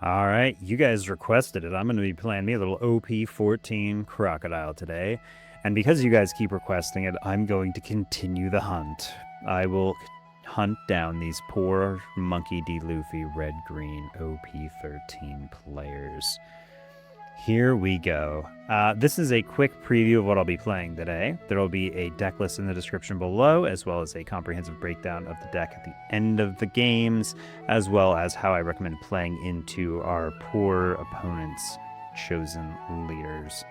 All right, you guys requested it. I'm going to be playing me a little OP14 Crocodile today. And because you guys keep requesting it, I'm going to continue the hunt. I will hunt down these poor Monkey D. Luffy red-green OP13 players. Here we go. This is a quick preview of what I'll be playing today. There will be a deck list in the description below, as well as a comprehensive breakdown of the deck at the end of the games, as well as how I recommend playing into our poor opponents' chosen leaders.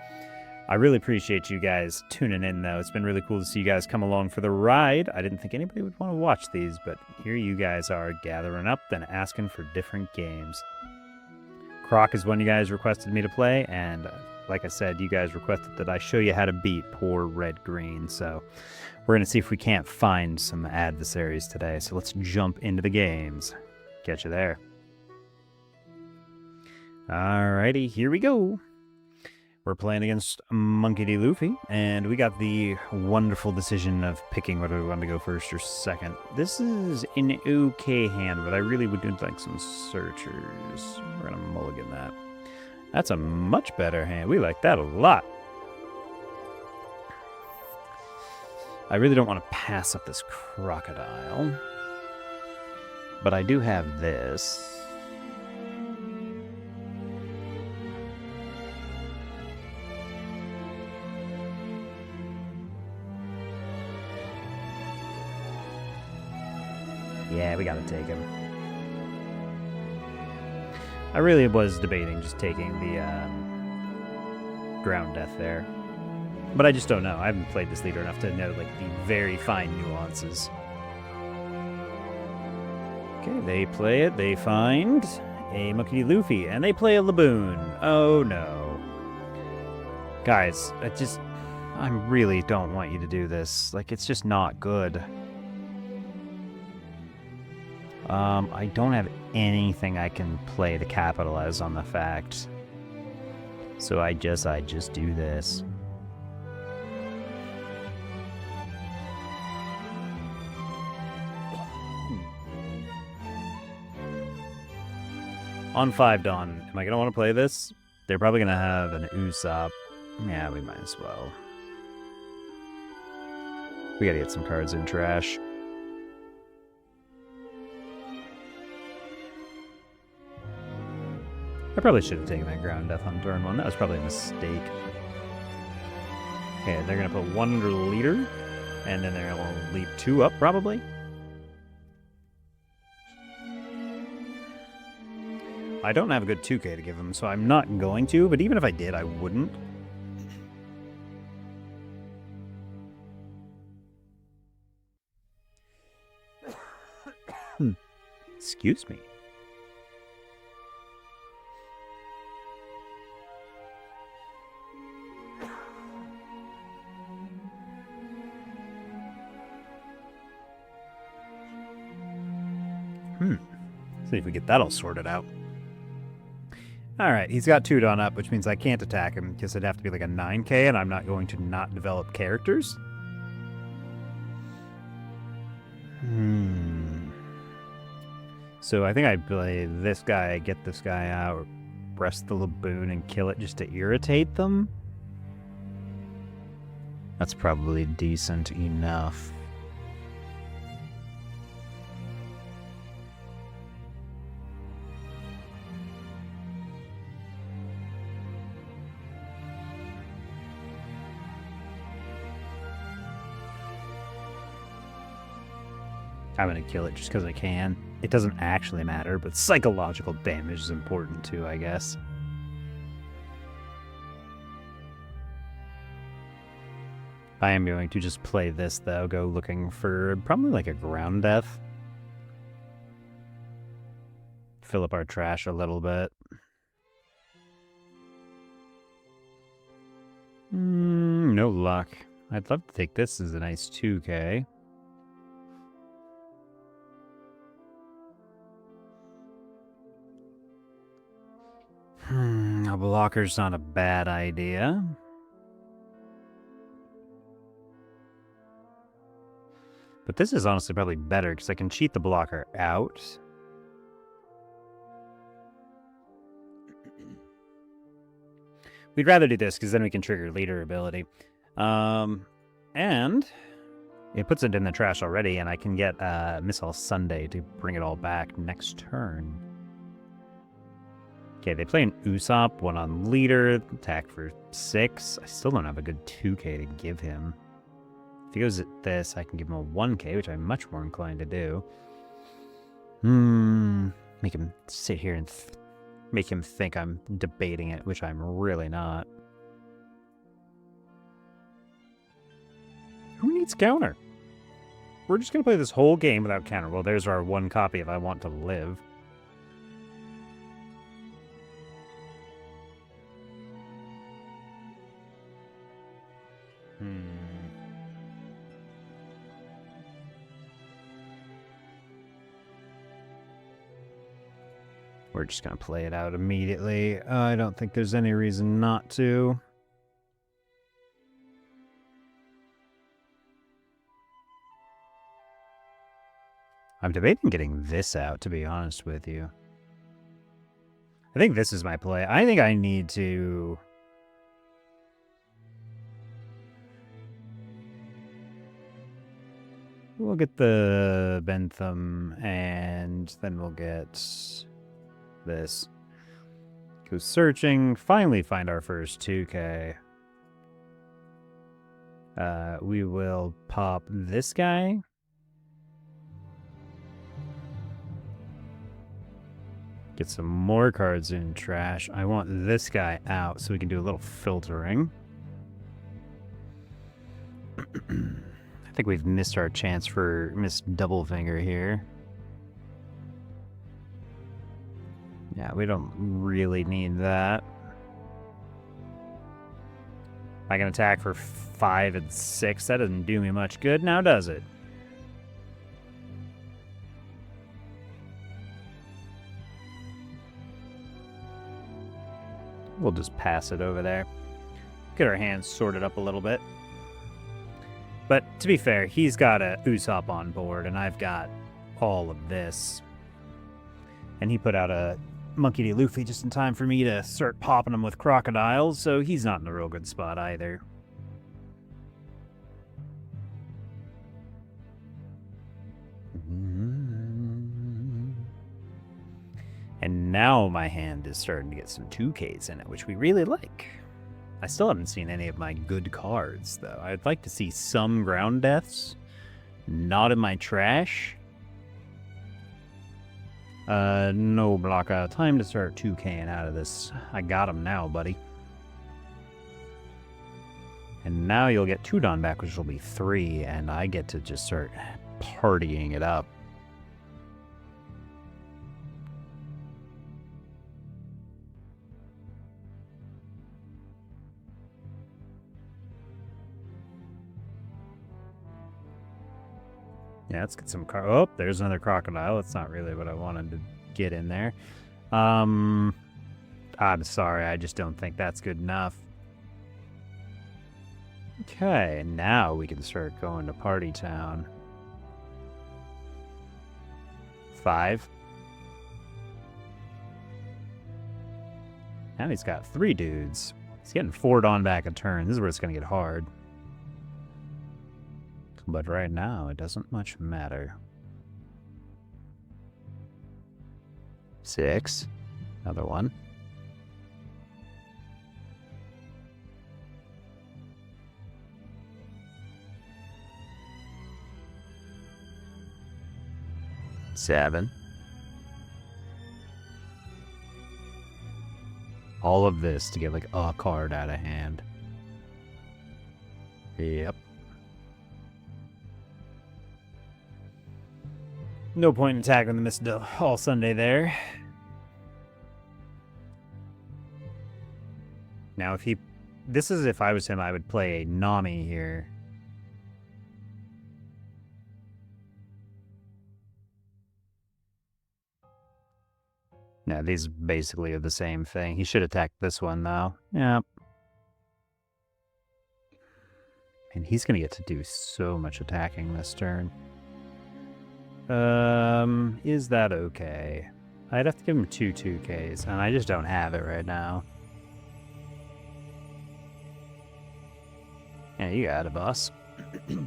I really appreciate you guys tuning in, though. It's been really cool to see you guys come along for the ride. I didn't think anybody would want to watch these, but here you guys are gathering up and asking for different games. Croc is one you guys requested me to play, and like I said, you guys requested that I show you how to beat poor red-green, so we're going to see if we can't find some adversaries today. So let's jump into the games. Catch you there. Alrighty, here we go. We're playing against Monkey D. Luffy, and we got the wonderful decision of picking whether we want to go first or second. This is an okay hand, but I really would do like some searchers. We're going to mulligan that. That's a much better hand. We like that a lot. I really don't want to pass up this Crocodile, but I do have this. Yeah, we gotta take him. I really was debating just taking the ground death there. But I just don't know. I haven't played this leader enough to know like the very fine nuances. Okay, they play it. They find a Monkey D. Luffy, and they play a Laboon. Oh no. Guys, I really don't want you to do this. Like, it's just not good. I don't have anything I can play to capitalize on the fact. So I just do this. On 5 Dawn, am I going to want to play this? They're probably going to have an Usopp. Yeah, we might as well. We got to get some cards in trash. I probably should have taken that ground death on turn 1. That was probably a mistake. Okay, they're going to put 1 under the leader, and then they're going to leave 2 up, probably. I don't have a good 2K to give them, so I'm not going to, but even if I did, I wouldn't. Excuse me. See if we get that all sorted out. Alright, he's got 2 Dawn up, which means I can't attack him, because it'd have to be like a 9K, and I'm not going to not develop characters. So I think I play this guy, get this guy out, press the Laboon, and kill it just to irritate them. That's probably decent enough. I'm going to kill it just because I can. It doesn't actually matter, but psychological damage is important too, I guess. I am going to just play this, though. Go looking for probably like a ground death. Fill up our trash a little bit. No luck. I'd love to take this as a nice 2K. A blocker's not a bad idea. But this is honestly probably better because I can cheat the blocker out. We'd rather do this because then we can trigger leader ability. And it puts it in the trash already, and I can get Missile Sunday to bring it all back next turn. Okay, they play an Usopp, 1 on leader, attack for 6. I still don't have a good 2k to give him. If he goes at this, I can give him a 1k, which I'm much more inclined to do. Make him sit here and make him think I'm debating it, which I'm really not. Who needs counter? We're just going to play this whole game without counter. Well, there's our 1 copy if I want to live. We're just going to play it out immediately. I don't think there's any reason not to. I'm debating getting this out, to be honest with you. I think this is my play. I think I need to... We'll get the Bentham, and then we'll get this. Go searching, finally find our first 2k. We will pop this guy. Get some more cards in trash. I want this guy out so we can do a little filtering. I think we've missed our chance for Miss Doublefinger here. Yeah, we don't really need that. I can attack for 5 and 6. That doesn't do me much good now, does it? We'll just pass it over there. Get our hands sorted up a little bit. But to be fair, he's got a Usopp on board, and I've got all of this. And he put out a Monkey D. Luffy just in time for me to start popping him with Crocodiles, so he's not in a real good spot either. And now my hand is starting to get some 2Ks in it, which we really like. I still haven't seen any of my good cards, though. I'd like to see some ground deaths. Not in my trash. No block. Time to start 2King out of this. I got him now, buddy. And now you'll get 2 Dawn back, which will be 3, and I get to just start partying it up. Yeah, let's get some oh, there's another Crocodile. That's not really what I wanted to get in there. I'm sorry, I just don't think that's good enough. Okay, now we can start going to Party Town. 5. Now he's got 3 dudes. He's getting 4 Dawn back a turn. This is where it's going to get hard. But right now, it doesn't much matter. 6. Another one. 7. All of this to get like a card out of hand. Yep. No point in attacking the Miss all Sunday there. Now, if he... This is if I was him, I would play a Nami here. Now, these basically are the same thing. He should attack this one, though. Yep. And he's going to get to do so much attacking this turn. Is that okay? I'd have to give him 2/2Ks, and I just don't have it right now. Yeah, you got it, boss. Do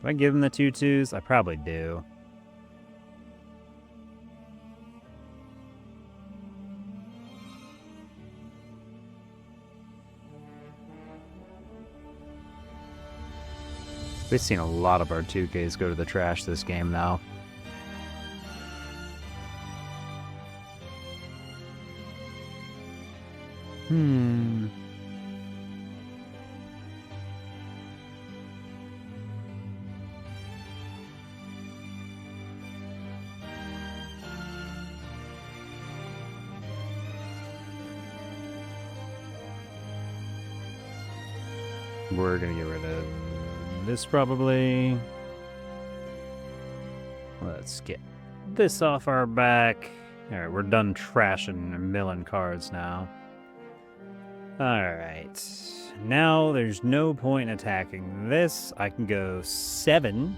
I give him the 2/2s? I probably do. We've seen a lot of our 2Ks go to the trash this game now. We're gonna get rid of this probably. Let's get this off our back. Alright, we're done trashing and milling cards now. Alright. Now there's no point in attacking this. I can go 7.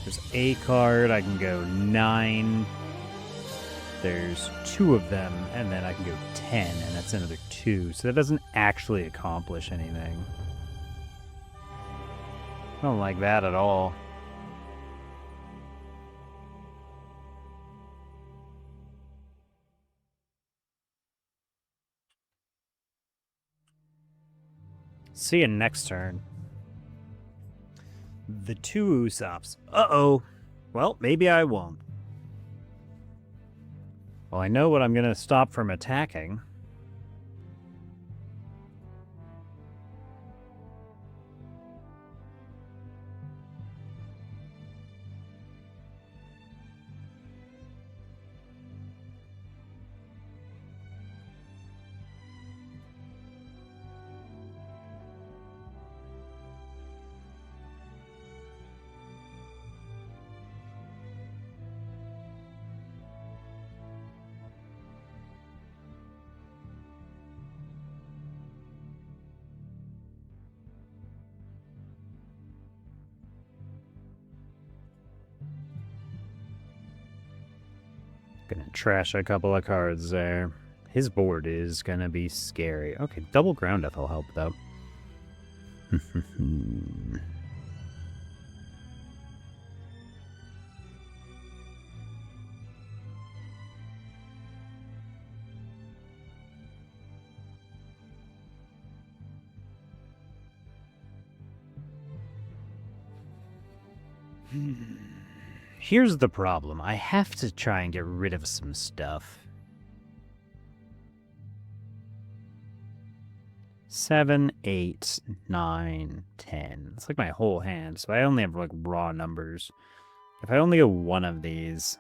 There's a card. I can go 9. There's 2 of them, and then I can go 10, and that's another 2. So that doesn't actually accomplish anything. I don't like that at all. See you next turn. The 2 Usops. Uh-oh. Well, maybe I won't. Well, I know what I'm going to stop from attacking. Gonna trash a couple of cards there. His board is gonna be scary. Okay, double ground death will help though. Here's the problem. I have to try and get rid of some stuff. 7, 8, 9, 10. It's like my whole hand, so I only have like raw numbers. If I only get one of these...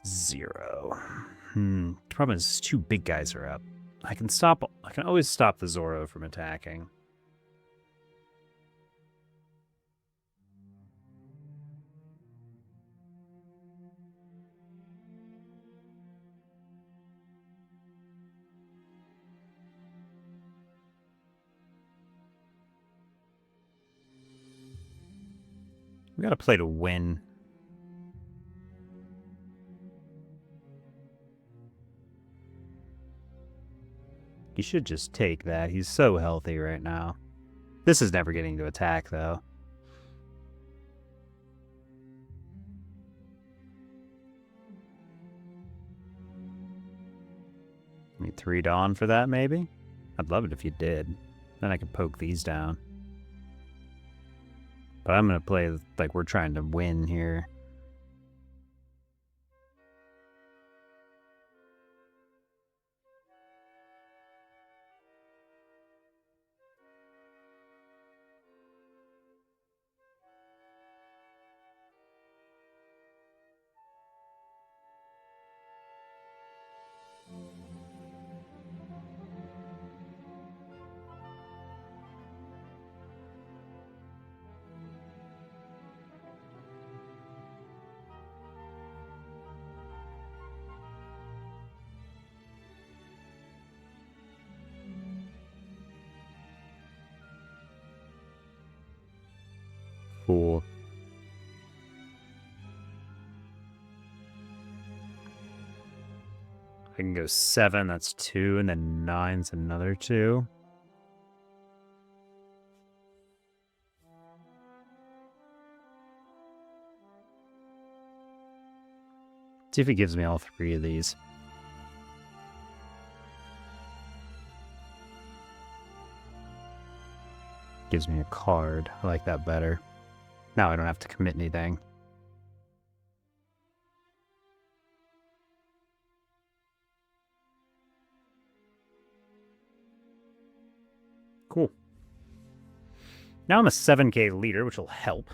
0. Problem is 2 big guys are up. I can always stop the Zoro from attacking. We gotta play to win. He should just take that. He's so healthy right now. This is never getting to attack, though. Need 3 Dawn for that, maybe? I'd love it if you did. Then I could poke these down. But I'm going to play like we're trying to win here. Cool. I can go 7, that's 2, and then 9's another 2. See if he gives me all 3 of these. Gives me a card. I like that better. Now I don't have to commit anything. Cool. Now I'm a 7k leader, which will help.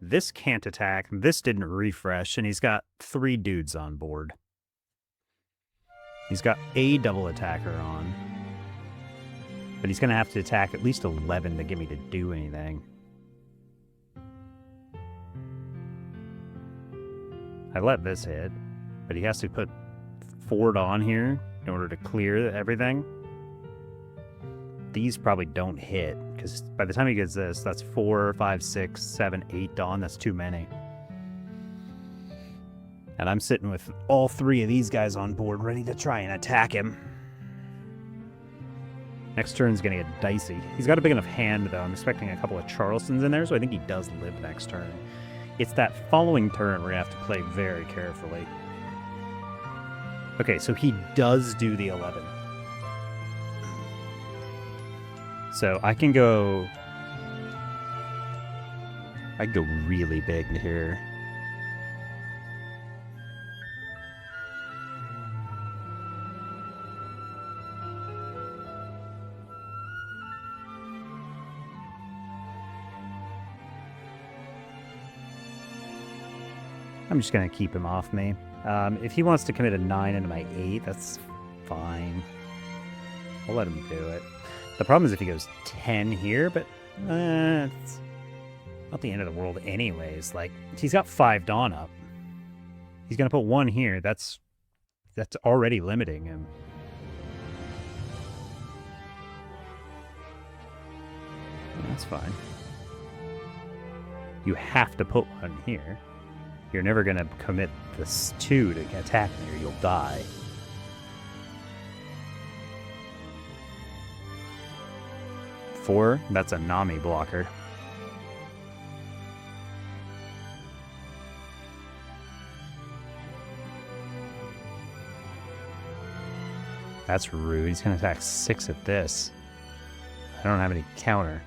This can't attack. This didn't refresh, and he's got 3 dudes on board. He's got a double attacker on. But he's going to have to attack at least 11 to get me to do anything. I let this hit, but he has to put Ford on here in order to clear everything. These probably don't hit, because by the time he gets this, that's 4, 5, 6, 7, 8 Dawn. That's too many. And I'm sitting with all 3 of these guys on board, ready to try and attack him. Next turn's going to get dicey. He's got a big enough hand, though. I'm expecting a couple of Charlestons in there, so I think he does live next turn. It's that following turn where you have to play very carefully. Okay, so he does do the 11. So I can go... I can go really big here. I'm just going to keep him off me. If he wants to commit a 9 into my 8, that's fine. I'll let him do it. The problem is if he goes 10 here, but it's not the end of the world anyways. Like, he's got 5 Dawn up. He's going to put 1 here. That's already limiting him. That's fine. You have to put 1 here. You're never going to commit this 2 to attack me or you'll die. Four, that's a Nami blocker. That's rude. He's going to attack 6 at this. I don't have any counter.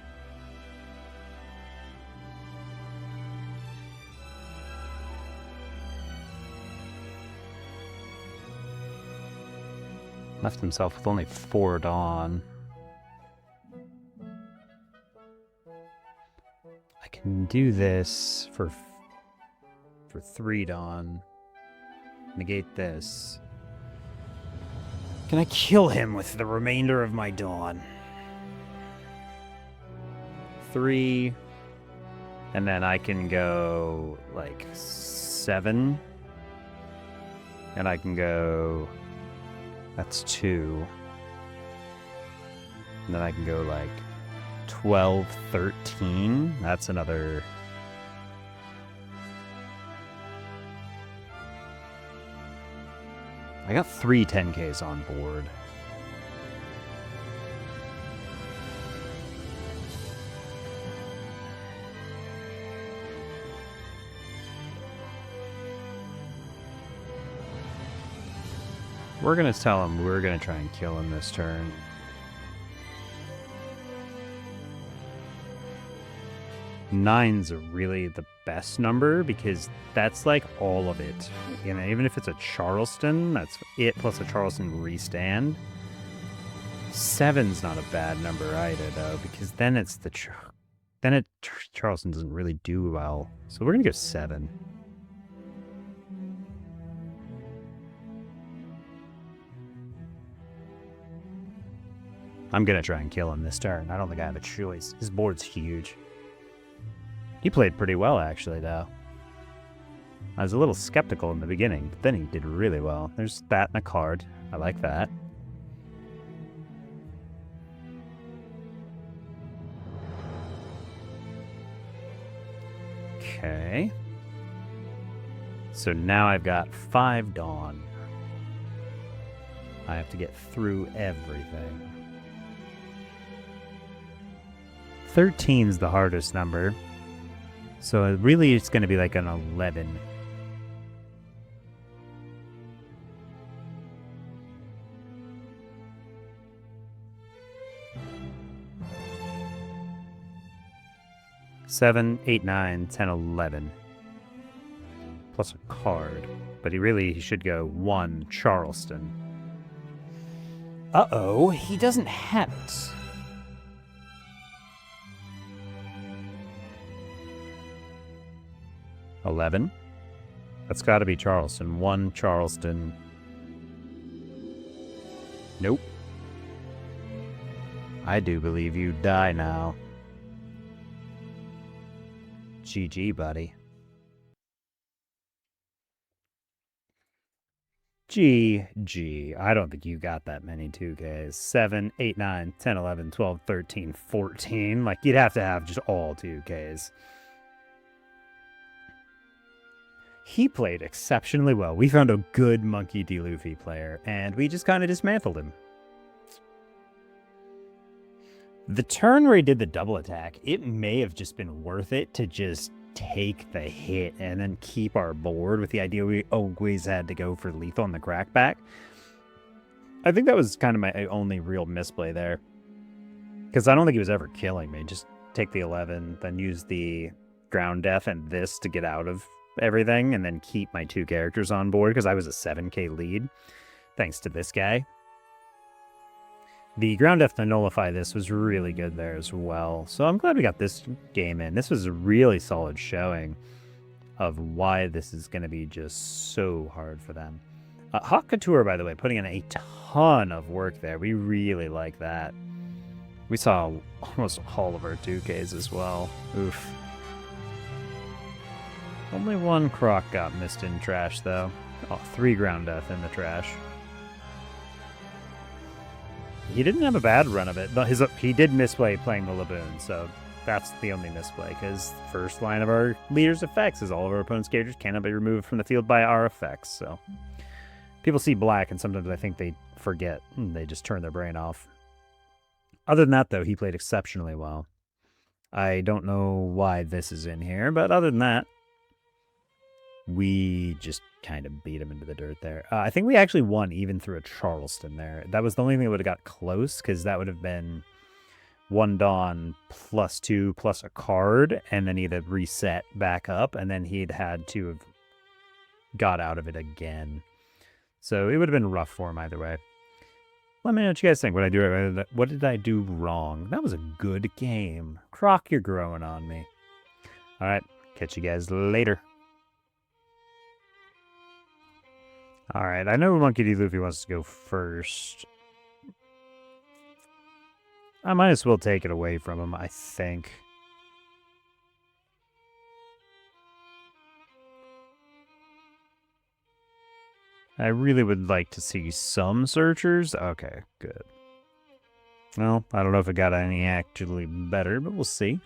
Left himself with only 4 Dawn. I can do this for 3 Dawn. Negate this. Can I kill him with the remainder of my Dawn? 3. And then I can go like 7. And I can go... That's 2. And then I can go like 12, 13. That's another... I got 3 10Ks on board. We're going to tell him we're going to try and kill him this turn. Nine's really the best number because that's like all of it. You know, even if it's a Charleston, that's it plus a Charleston restand. 7's not a bad number either, though, because then it's the Charleston doesn't really do well. So we're gonna go 7. I'm gonna try and kill him this turn. I don't think I have a choice. His board's huge. He played pretty well, actually, though. I was a little skeptical in the beginning, but then he did really well. There's that and a card. I like that. Okay. So now I've got 5 Dawn. I have to get through everything. 13's the hardest number. So really it's going to be like an 11. Seven, 8, 9, 10, 11. Plus a card. But he should go 1 Charleston. Uh-oh, he doesn't have it. $11. That's got to be Charleston. 1 Charleston. Nope. I do believe you die now. GG, buddy. GG. I don't think you got that many 2Ks. 7, 8, 9, 10, 11, 12, 13, 14. Like, you'd have to have just all 2Ks. He played exceptionally well. We found a good Monkey D. Luffy player, and we just kind of dismantled him. The turn where he did the double attack, it may have just been worth it to just take the hit and then keep our board with the idea we always had to go for lethal on the crackback. I think that was kind of my only real misplay there. Because I don't think he was ever killing me. Just take the 11, then use the ground death and this to get out of everything, and then keep my 2 characters on board because I was a 7K lead, thanks to this guy. The ground death to nullify this was really good there as well. So I'm glad we got this game in. This was a really solid showing of why this is going to be just so hard for them. Hawk Couture, by the way, putting in a ton of work there. We really like that. We saw almost all of our 2Ks as well. Oof. Only 1 Croc got missed in trash, though. Oh, 3 ground death in the trash. He didn't have a bad run of it. He did misplay playing the Laboon, so that's the only misplay, because the first line of our leader's effects is all of our opponent's characters cannot be removed from the field by our effects, so... People see black, and sometimes I think they forget, and they just turn their brain off. Other than that, though, he played exceptionally well. I don't know why this is in here, but other than that, we just kind of beat him into the dirt there. I think we actually won even through a Charleston there. That was the only thing that would have got close, because that would have been 1 Dawn plus 2 plus a card, and then he'd have reset back up, and then he'd had to have got out of it again. So it would have been rough for him either way. Let me know what you guys think. What did I do wrong? That was a good game. Croc, you're growing on me. All right, catch you guys later. All right, I know Monkey D. Luffy wants to go first. I might as well take it away from him, I think. I really would like to see some searchers. Okay, good. Well, I don't know if it got any actually better, but we'll see.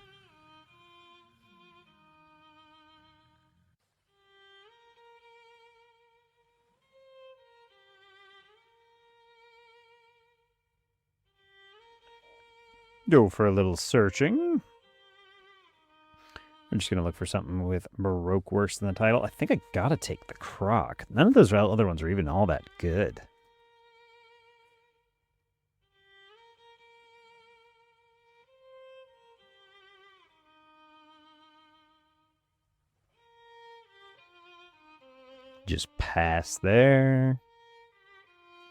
Go for a little searching. I'm just going to look for something with Baroque worse than the title. I think I got to take the Croc. None of those other ones are even all that good. Just pass there.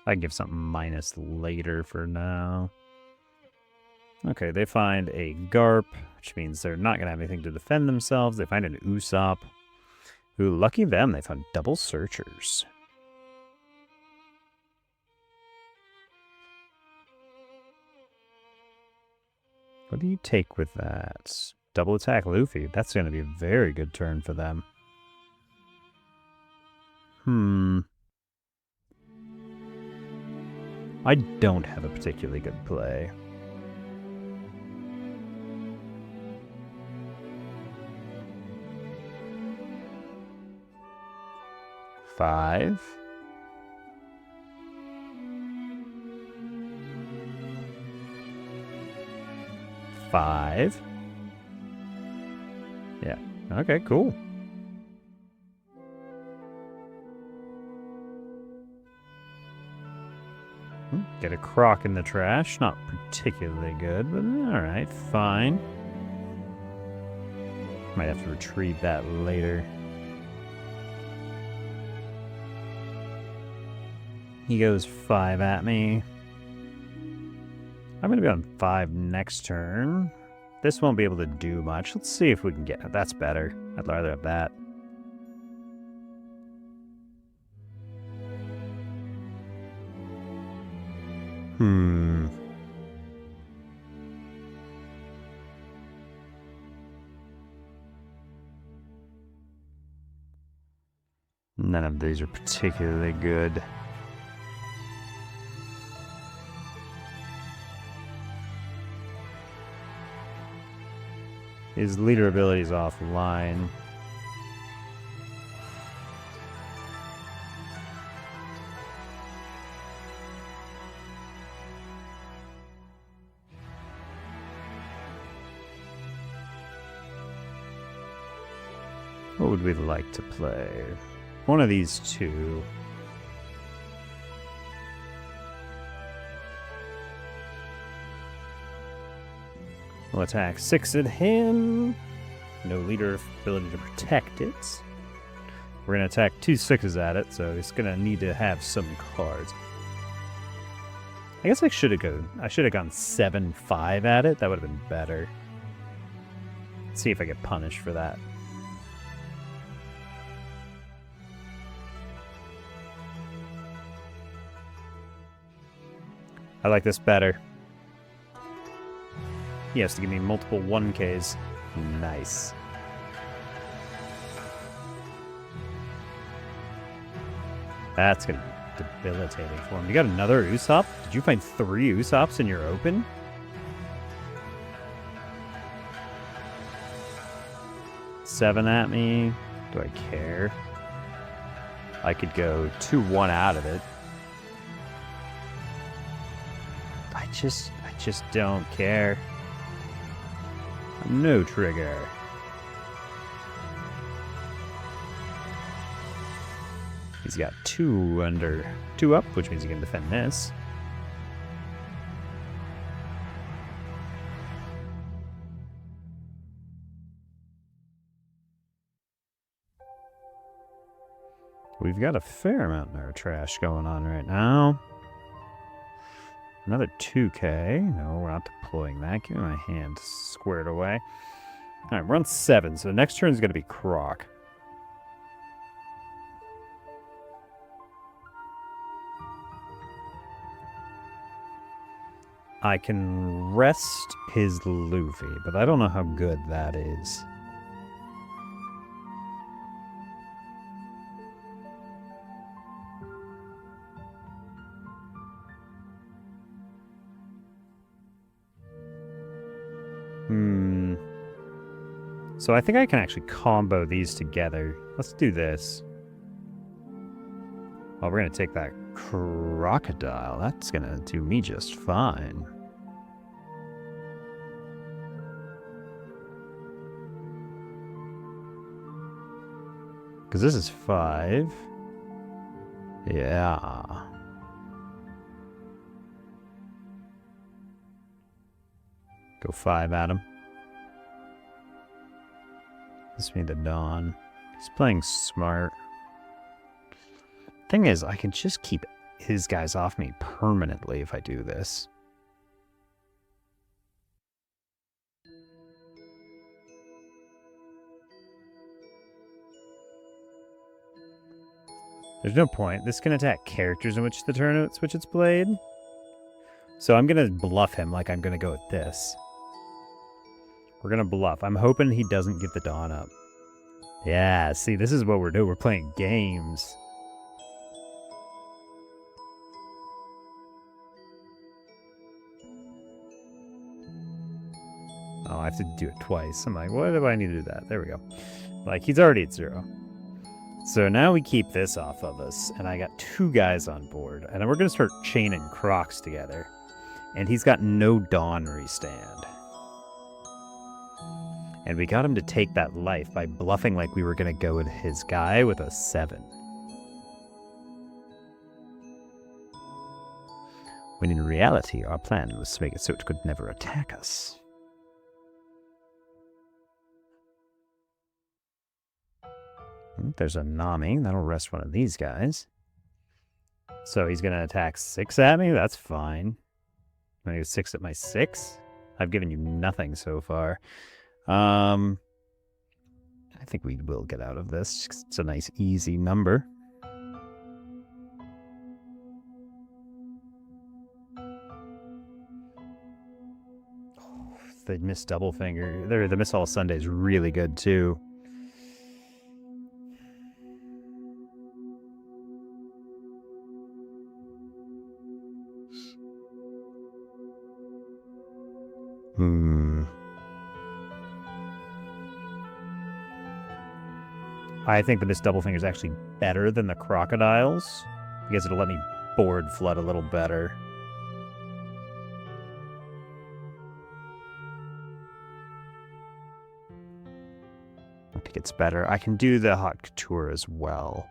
I can give something minus later for now. Okay, they find a Garp, which means they're not going to have anything to defend themselves. They find an Usopp. Ooh, lucky them, they found double searchers. What do you take with that? Double attack Luffy. That's going to be a very good turn for them. I don't have a particularly good play. 5. Five. Yeah. Okay, cool. Get a croc in the trash. Not particularly good, but alright, fine. Might have to retrieve that later. He goes 5 at me. I'm going to be on 5 next turn. This won't be able to do much. Let's see if we can get it. That's better. I'd rather have that. None of these are particularly good. His leader ability is offline. What would we like to play? One of these two. We'll attack 6 at him. No leader ability to protect it. We're going to attack 2 6s at it, so it's going to need to have some cards. I guess I should have gone 7-5 at it. That would have been better. Let's see if I get punished for that. I like this better. He has to give me multiple 1Ks. Nice. That's going to be debilitating for him. You got another Usopp? Did you find 3 Usopps in your open? Seven at me. Do I care? I could go 2-1 out of it. I just don't care. No trigger. He's got 2 up, which means he can defend this. We've got a fair amount in our trash going on right now. Another 2K. No, we're not deploying that. Give me my hand squared away. Alright, we're on 7, so the next turn is going to be Croc. I can rest his Luffy, but I don't know how good that is. So I think I can actually combo these together. Let's do this. Oh, we're going to take that Crocodile. That's going to do me just fine. Because this is 5. Yeah. Go 5 at him. This made the Dawn. He's playing smart. Thing is, I can just keep his guys off me permanently if I do this. There's no point. This can attack characters in which the turn at which it's played. So I'm going to bluff him like I'm going to go with this. We're going to bluff. I'm hoping he doesn't get the Dawn up. Yeah, see, this is what we're doing. We're playing games. Oh, I have to do it twice. I'm like, why do I need to do that? There we go. Like, he's already at 0. So now we keep this off of us, and I got 2 guys on board, and we're going to start chaining Crocs together. And he's got no Dawn restand. And we got him to take that life by bluffing like we were going to go with his guy with a 7. When in reality, our plan was to make it so it could never attack us. There's a Nami. That'll rest one of these guys. So he's going to attack 6 at me? That's fine. I'm going to go 6 at my 6? I've given you nothing so far. I think we will get out of this. It's a nice, easy number. Oh, the Miss Double Finger. The Miss All Sunday is really good, too. I think the Miss Double Finger is actually better than the Crocodiles because it'll let me board flood a little better. I think it's better. I can do the Hot Couture as well.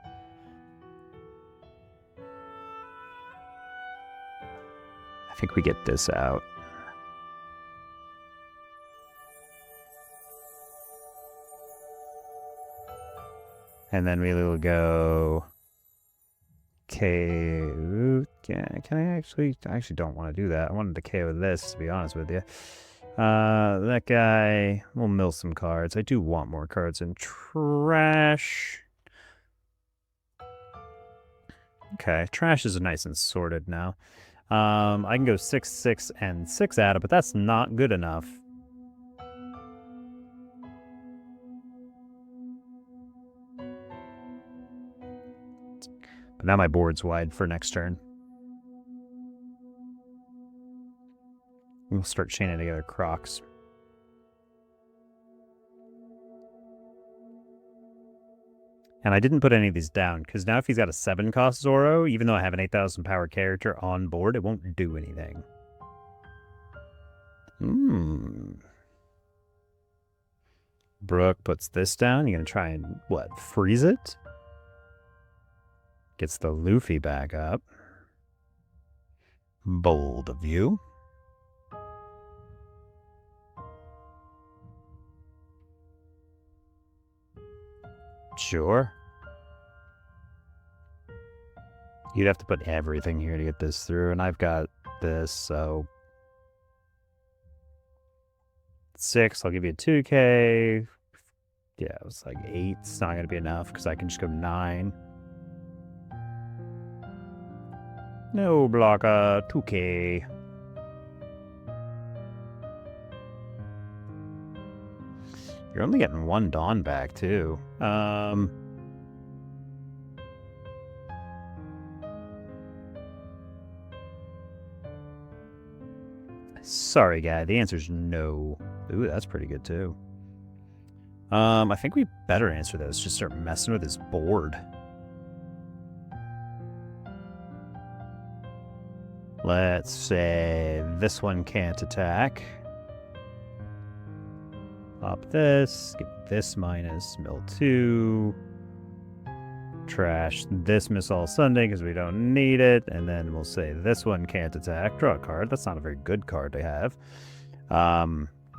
I think we get this out. And then we will go KO. Yeah, can I actually don't want to do that. I wanted to KO this, to be honest with you. That guy, we'll mill some cards. I do want more cards in trash. Okay, trash is nice and sorted now. I can go 6, 6, and 6 at it, but that's not good enough. But now my board's wide for next turn. We'll start chaining together Crocs. And I didn't put any of these down, because now if he's got a 7-cost Zoro, even though I have an 8,000 power character on board, it won't do anything. Brooke puts this down. You're going to try and, what, freeze it? Gets the Luffy back up. Bold of you. Sure. You'd have to put everything here to get this through, and I've got this, so 6, I'll give you a 2K. Yeah, it was like 8. It's not going to be enough, because I can just go 9. No blocker, 2K. You're only getting 1 Dawn back, too. Sorry, guy. The answer's no. Ooh, that's pretty good, too. I think we better answer this. Just start messing with his board. Let's say this one can't attack. Pop this, get this minus, mill 2. Trash this Miss All Sunday because we don't need it. And then we'll say this one can't attack. Draw a card. That's not a very good card to have.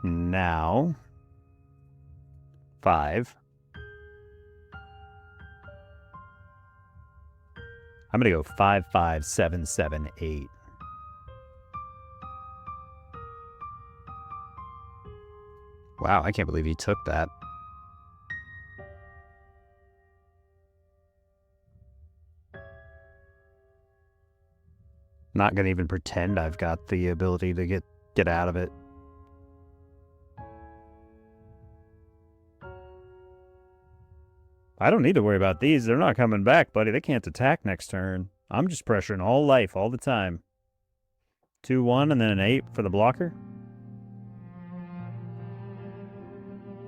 Now 5. I'm going to go 5, 5, 7, 7, 8. Wow, I can't believe he took that. Not going to even pretend I've got the ability to get out of it. I don't need to worry about these. They're not coming back, buddy. They can't attack next turn. I'm just pressuring all life all the time. 2, 1, and then an 8 for the blocker.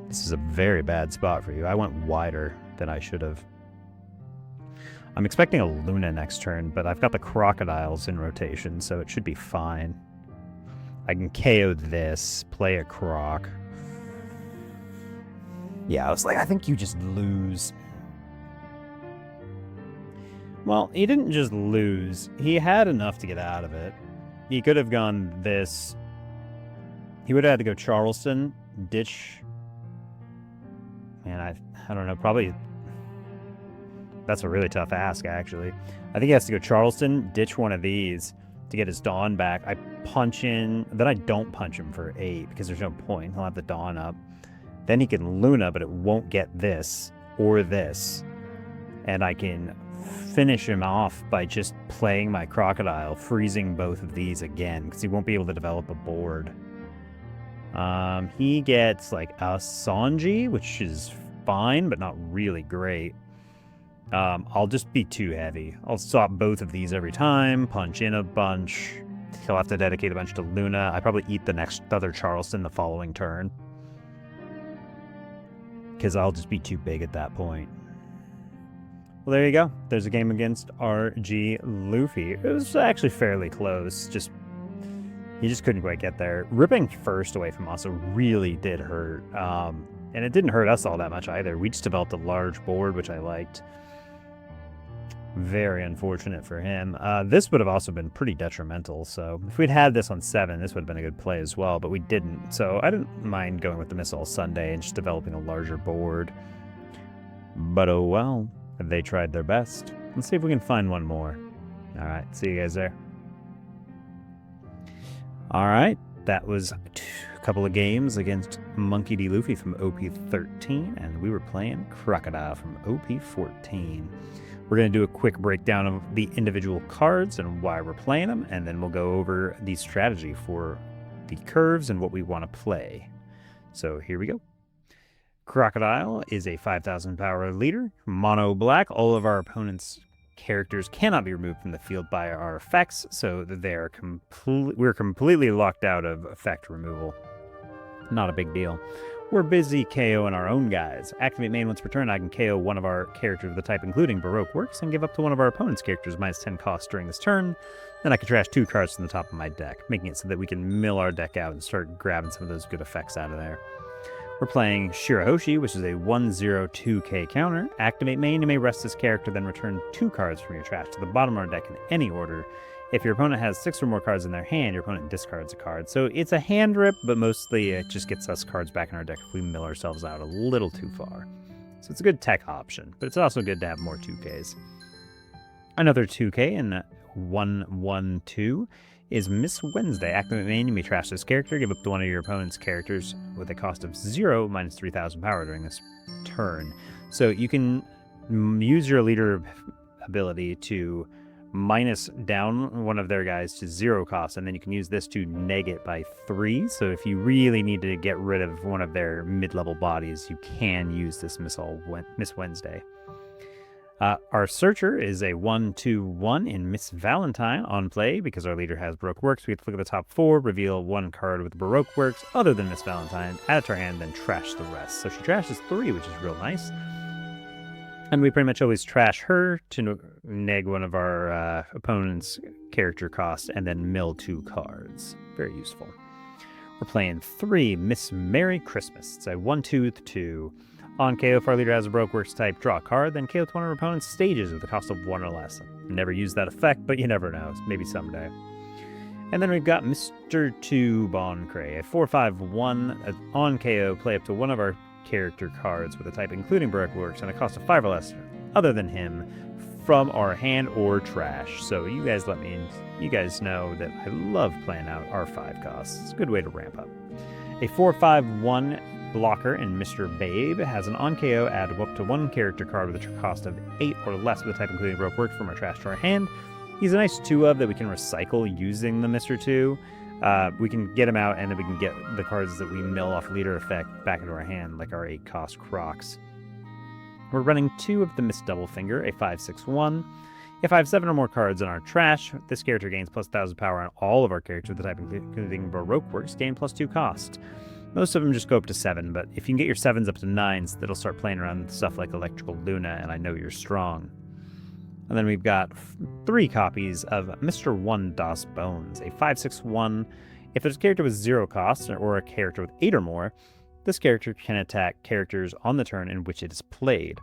This is a very bad spot for you. I went wider than I should have. I'm expecting a Luna next turn, but I've got the Crocodiles in rotation, so it should be fine. I can KO this, play a Croc. Yeah, I was like, I think you just lose. Well, he didn't just lose. He had enough to get out of it. He could have gone this. He would have had to go Charleston, ditch. Man, I don't know, probably. That's a really tough ask, actually. I think he has to go Charleston, ditch one of these to get his Dawn back. I punch in, then I don't punch him for 8 because there's no point. He'll have the Dawn up. Then he can Luna, but it won't get this or this. And I can finish him off by just playing my Crocodile, freezing both of these again because he won't be able to develop a board. He gets like a Sanji, which is fine, but not really great. I'll just be too heavy. I'll swap both of these every time, punch in a bunch. He'll have to dedicate a bunch to Luna. I probably eat the other Charleston the following turn. Because I'll just be too big at that point. Well, there you go. There's a game against RG Luffy. It was actually fairly close. He just couldn't quite get there. Ripping first away from us really did hurt. And it didn't hurt us all that much either. We just developed a large board, which I liked. Very unfortunate for him. This would have also been pretty detrimental. So if we'd had this on 7, this would have been a good play as well. But we didn't. So I didn't mind going with the Missile Sunday and just developing a larger board. But oh well. They tried their best. Let's see if we can find one more. All right. See you guys there. All right. That was a couple of games against Monkey D. Luffy from OP13. And we were playing Crocodile from OP14. We're going to do a quick breakdown of the individual cards and why we're playing them, and then we'll go over the strategy for the curves and what we want to play. So here we go. Crocodile is a 5,000 power leader, mono black. All of our opponents' characters cannot be removed from the field by our effects, so we're completely locked out of effect removal. Not a big deal. We're busy KOing our own guys. Activate main once per turn. I can KO one of our characters of the type including Baroque Works and give up to one of our opponent's characters -10 cost during this turn. Then I can trash 2 cards from the top of my deck, making it so that we can mill our deck out and start grabbing some of those good effects out of there. We're playing Shirahoshi, which is a 1/0/2K counter. Activate main, you may rest this character, then return 2 cards from your trash to the bottom of our deck in any order. If your opponent has 6 or more cards in their hand, your opponent discards a card. So it's a hand rip, but mostly it just gets us cards back in our deck if we mill ourselves out a little too far. So it's a good tech option, but it's also good to have more 2Ks. Another 2K in 1/1/2 is Miss Wednesday. Activate main, you may trash this character, give up to one of your opponent's characters with a cost of 0 -3,000 power during this turn. So you can use your leader ability to minus down one of their guys to 0 cost, and then you can use this to neg it by 3. So if you really need to get rid of one of their mid-level bodies, you can use this Miss Wednesday. Our Searcher is a 1/2/1 in Miss Valentine on play. Because our leader has Baroque Works, we have to look at the top 4, reveal 1 card with Baroque Works other than Miss Valentine, add it to our hand, then trash the rest. So she trashes 3, which is real nice. And we pretty much always trash her to neg one of our opponent's character costs and then mill 2 cards. Very useful. We're playing 3 Miss Merry Christmas. It's a 1/2/2. On KO, if our leader has a Baroque Works type, draw a card, then KO to one of our opponent's stages with a cost of 1 or less. Never use that effect, but you never know. Maybe someday. And then we've got Mr. 2 Boncray, a 4/5/1. On KO, play up to one of our character cards with a type including Baroque Works and a cost of 5 or less other than him from our hand or trash. So you guys know that I love playing out our 5 costs. It's a good way to ramp up. A 4/5/1 blocker in Mr. Babe has an on KO add up to one character card with a cost of 8 or less with a type including Baroque Works from our trash to our hand. He's a nice 2-of that we can recycle using the Mr. 2. We can get him out, and then we can get the cards that we mill off leader effect back into our hand, like our 8-cost Crocs. We're running 2 of the Miss Doublefinger, a 5/6/1. If I have 7 or more cards in our trash, this character gains plus 1,000 power on all of our characters with the type including Baroque Works, gain plus 2 cost. Most of them just go up to 7, but if you can get your 7s up to 9s, that'll start playing around with stuff like Electrical Luna, and I know you're strong. And then we've got 3 copies of Mr. 1 Das Bones, a 5/6/1. If there's a character with 0 cost or a character with 8 or more, this character can attack characters on the turn in which it is played.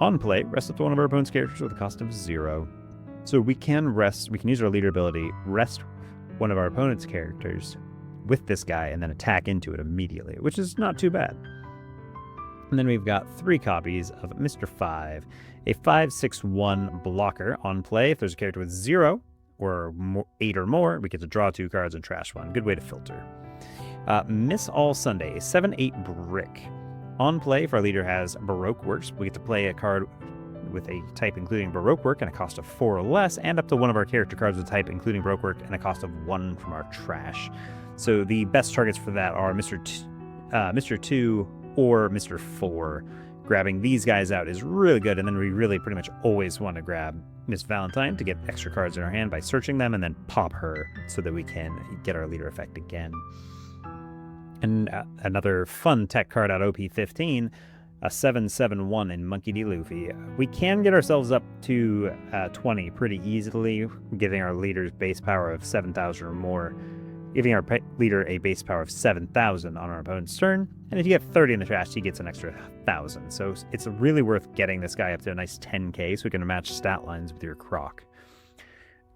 On play, rest up to one of our opponent's characters with a cost of 0. So we can use our leader ability, rest one of our opponent's characters with this guy, and then attack into it immediately, which is not too bad. And then we've got 3 copies of Mr. 5, a 5/6/1 blocker. On play, if there's a character with 0 or 8 or more, we get to draw 2 cards and trash 1. Good way to filter. Miss All Sunday, a 7/8 brick. On play, if our leader has Baroque Works, we get to play a card with a type including Baroque Work and a cost of 4 or less, and up to one of our character cards with a type including Baroque Work and a cost of 1 from our trash. So the best targets for that are Mr. 2 or Mr. 4. Grabbing these guys out is really good, and then we really pretty much always want to grab Miss Valentine to get extra cards in our hand by searching them and then pop her so that we can get our leader effect again. And another fun tech card out OP15, a 7/7/1 in Monkey D. Luffy. We can get ourselves up to 20 pretty easily, giving our leader's base power of 7,000 or more, giving our leader a base power of 7,000 on our opponent's turn. And if you get 30 in the trash, he gets an extra 1,000. So it's really worth getting this guy up to a nice 10k so we can match stat lines with your Croc.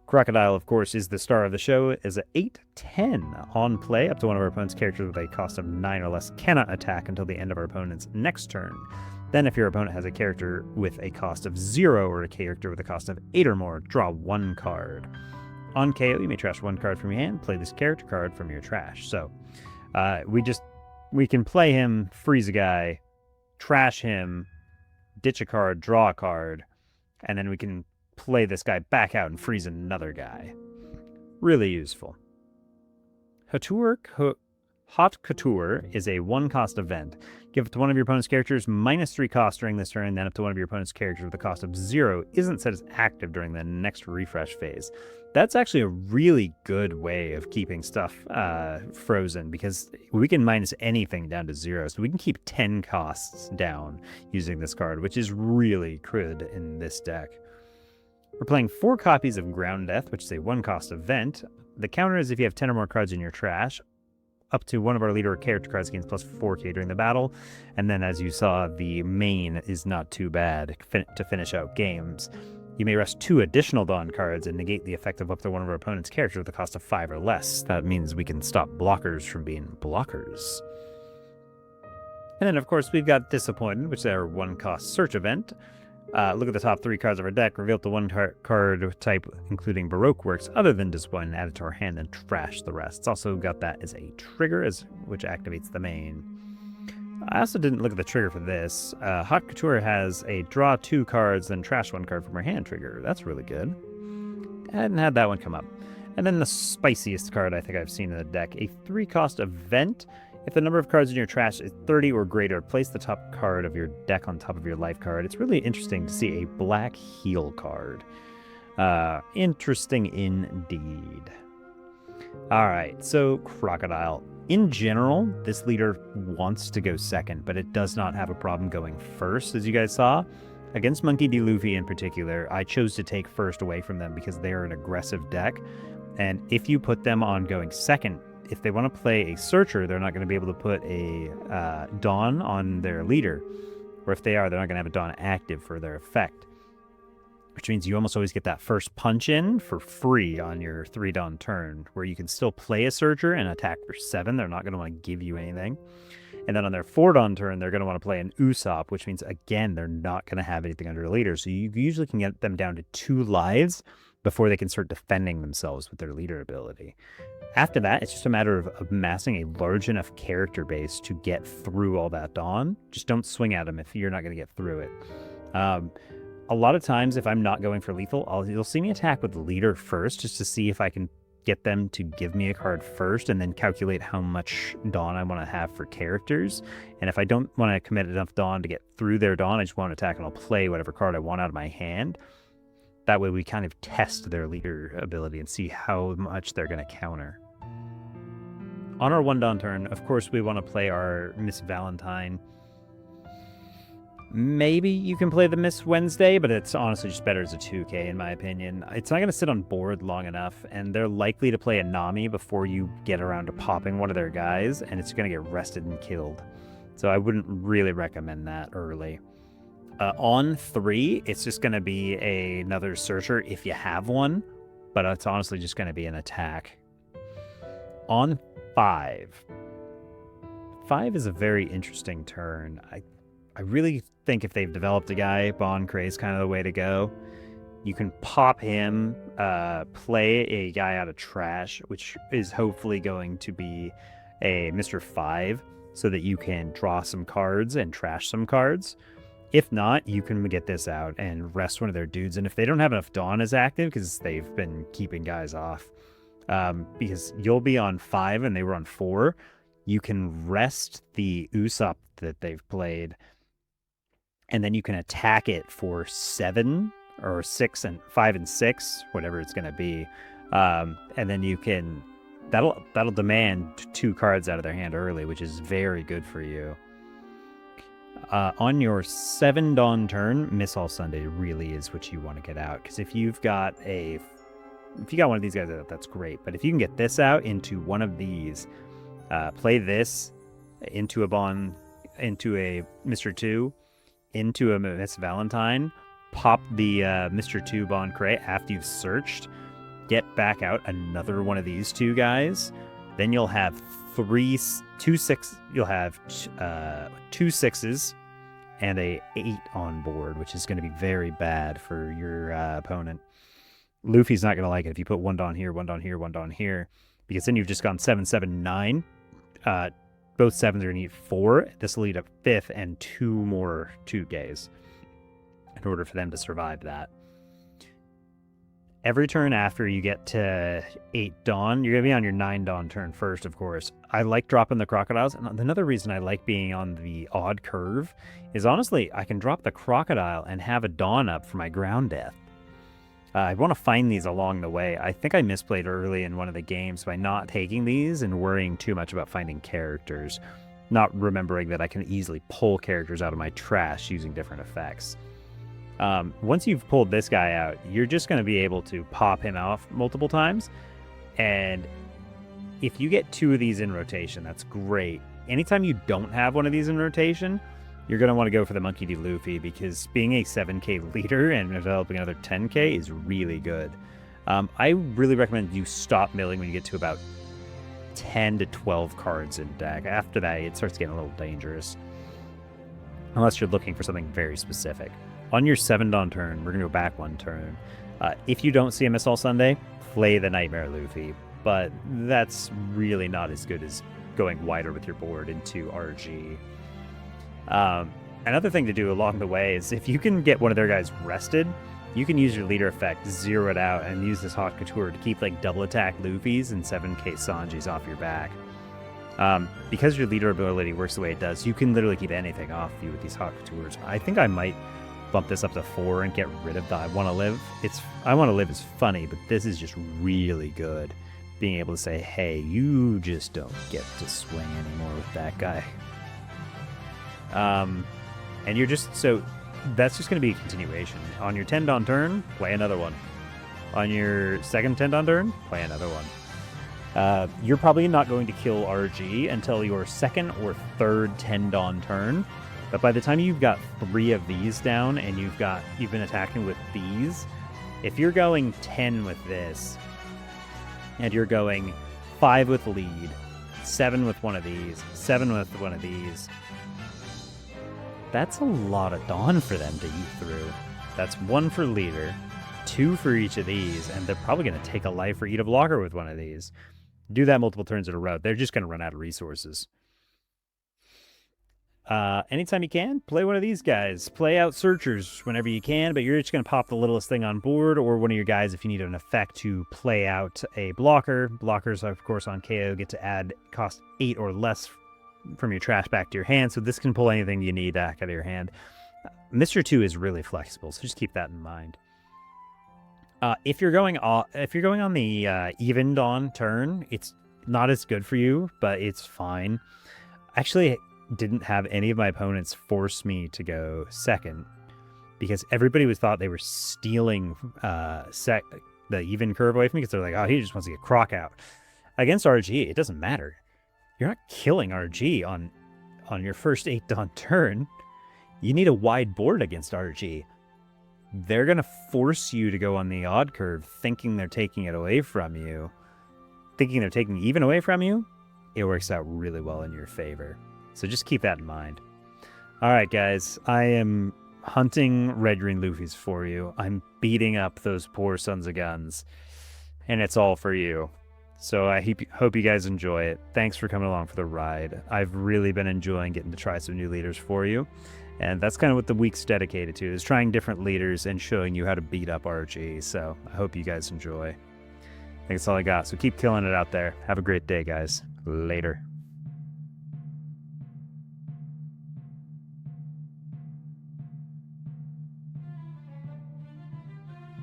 Crocodile, of course, is the star of the show, is an 8/10 on play. Up to one of our opponent's characters with a cost of 9 or less cannot attack until the end of our opponent's next turn. Then if your opponent has a character with a cost of 0 or a character with a cost of 8 or more, draw 1 card. On KO, you may trash 1 card from your hand, play this character card from your trash. So we can play him, freeze a guy, trash him, ditch a card, draw a card, and then we can play this guy back out and freeze another guy. Really useful. Hot Couture is a 1-cost event. Give it to one of your opponent's characters, -3 cost during this turn, then up to one of your opponent's characters with a cost of 0 isn't set as active during the next refresh phase. That's actually a really good way of keeping stuff frozen, because we can minus anything down to 0, so we can keep 10 costs down using this card, which is really good in this deck. We're playing 4 copies of Ground Death, which is a 1-cost event. The counter is if you have 10 or more cards in your trash, up to one of our leader or character cards gains plus 4k during the battle. And then, as you saw, the main is not too bad to finish out games. You may rest 2 additional Dawn cards and negate the effect of up to one of our opponent's characters with a cost of 5 or less. That means we can stop blockers from being blockers. And then, of course, we've got Disappointed, which is our 1-cost search event. Look at the top 3 cards of our deck, reveal the 1 card type including Baroque Works other than Disappointed, add it to our hand, and trash the rest. It's also got that as a trigger, which activates the main. I also didn't look at the trigger for this. Hot Couture has a draw 2 cards, then trash 1 card from our hand trigger. That's really good. I hadn't had that one come up. And then the spiciest card I think I've seen in the deck, a 3-cost event. If the number of cards in your trash is 30 or greater, place the top card of your deck on top of your life card. It's really interesting to see a black heal card. Interesting indeed. Alright, so Crocodile. In general, this leader wants to go second, but it does not have a problem going first, as you guys saw. Against Monkey D. Luffy in particular, I chose to take first away from them because they are an aggressive deck. And if you put them on going second, if they want to play a Searcher, they're not going to be able to put a Dawn on their leader. Or if they are, they're not going to have a Dawn active for their effect. Which means you almost always get that first punch in for free on your 3 Dawn turn, where you can still play a Searcher and attack for 7. They're not going to want to give you anything. And then on their 4 Dawn turn, they're going to want to play an Usopp, which means, again, they're not going to have anything under their leader. So you usually can get them down to 2 lives before they can start defending themselves with their leader ability. After that, it's just a matter of amassing a large enough character base to get through all that Dawn. Just don't swing at them if you're not going to get through it. A lot of times, if I'm not going for lethal, you'll see me attack with the leader first, just to see if I can get them to give me a card first, and then calculate how much Dawn I want to have for characters. And if I don't want to commit enough Dawn to get through their Dawn, I just want to attack, and I'll play whatever card I want out of my hand. That way we kind of test their leader ability and see how much they're going to counter. On our 1 Dawn turn, of course, we want to play our Miss Valentine. Maybe you can play the Miss Wednesday, but it's honestly just better as a 2K in my opinion. It's not going to sit on board long enough, and they're likely to play a Nami before you get around to popping one of their guys, and it's going to get rested and killed. So I wouldn't really recommend that early. On 3, it's just going to be another searcher if you have one, but it's honestly just going to be an attack. On 5. 5 is a very interesting turn. I really think if they've developed a guy, Bon Cray's kind of the way to go. You can pop him, play a guy out of trash, which is hopefully going to be a Mr. 5, so that you can draw some cards and trash some cards. If not, you can get this out and rest one of their dudes. And if they don't have enough Dawn as active, because they've been keeping guys off, because you'll be on 5 and they were on 4, you can rest the Usopp that they've played, and then you can attack it for 7 or 6 and 5 and 6, whatever it's going to be. And then you can, that'll demand 2 cards out of their hand early, which is very good for you. On your 7 Dawn turn, Miss All Sunday really is what you want to get out, because if you got one of these guys out, that's great. But if you can get this out into one of these, play this into a Bon, into a Mr. 2, into a Miss Valentine, pop the Mr. 2 Bon Cray after you've searched, get back out another one of these 2 guys, then you'll have 2 6s and a 8 on board, which is going to be very bad for your opponent. Luffy's not going to like it if you put 1 Dawn here, 1 Dawn here, 1 Dawn here, because then you've just gone 7, 7, 9. Both 7s are going to need 4. This will lead up 5th and 2 more 2Ks in order for them to survive that. Every turn after you get to 8 Dawn, you're going to be on your 9 Dawn turn first, of course. I like dropping the Crocodiles, and another reason I like being on the odd curve is, honestly, I can drop the Crocodile and have a Dawn up for my ground death. I want to find these along the way. I think I misplayed early in one of the games by not taking these and worrying too much about finding characters, not remembering that I can easily pull characters out of my trash using different effects. Once you've pulled this guy out, you're just going to be able to pop him off multiple times. And if you get 2 of these in rotation, that's great. Anytime you don't have one of these in rotation, you're going to want to go for the Monkey D. Luffy, because being a 7K leader and developing another 10K is really good. I really recommend you stop milling when you get to about 10 to 12 cards in deck. After that, it starts getting a little dangerous, unless you're looking for something very specific. On your 7 Dawn turn, we're going to go back 1 turn. If you don't see a Miss All Sunday, play the Nightmare Luffy, but that's really not as good as going wider with your board into RG. Another thing to do along the way is, if you can get one of their guys rested, you can use your leader effect, zero it out, and use this Haute Couture to keep like double attack Luffy's and 7K Sanjis off your back. Because your leader ability works the way it does, you can literally keep anything off you with these Haute Coutures. I think I might bump this up to 4 and get rid of the I Want to Live. I Want to Live is funny, but this is just really good. Being able to say, hey, you just don't get to swing anymore with that guy. And you're just, so that's just going to be a continuation. On your 10 Dawn turn, play another one. On your second 10 Dawn turn, play another one. You're probably not going to kill RG until your second or third 10 Dawn turn. But by the time you've got 3 of these down and you've been attacking with these, if you're going 10 with this, and you're going 5 with lead, 7 with one of these, 7 with one of these, that's a lot of Dawn for them to eat through. That's 1 for leader, 2 for each of these, and they're probably going to take a life or eat a blocker with one of these. Do that multiple turns in a row. They're just going to run out of resources. Anytime you can, play one of these guys. Play out Searchers whenever you can, but you're just going to pop the littlest thing on board, or one of your guys if you need an effect to play out a blocker. Blockers, of course, on KO get to cost 8 or less from your trash back to your hand, so this can pull anything you need back out of your hand. Mr. 2 is really flexible, so just keep that in mind. If you're going on the even Dawn turn, it's not as good for you, but it's fine. Actually, didn't have any of my opponents force me to go second, because everybody thought they were stealing the even curve away from me, because they're like, oh, he just wants to get Croc out. Against RG, it doesn't matter. You're not killing RG on your first 8-dawn turn. You need a wide board against RG. They're going to force you to go on the odd curve, thinking they're taking it away from you. Thinking they're taking even away from you, it works out really well in your favor. So just keep that in mind. All right, guys. I am hunting red green Luffys for you. I'm beating up those poor sons of guns. And it's all for you. So I hope you guys enjoy it. Thanks for coming along for the ride. I've really been enjoying getting to try some new leaders for you. And that's kind of what the week's dedicated to, is trying different leaders and showing you how to beat up RG. So I hope you guys enjoy. I think that's all I got. So keep killing it out there. Have a great day, guys. Later.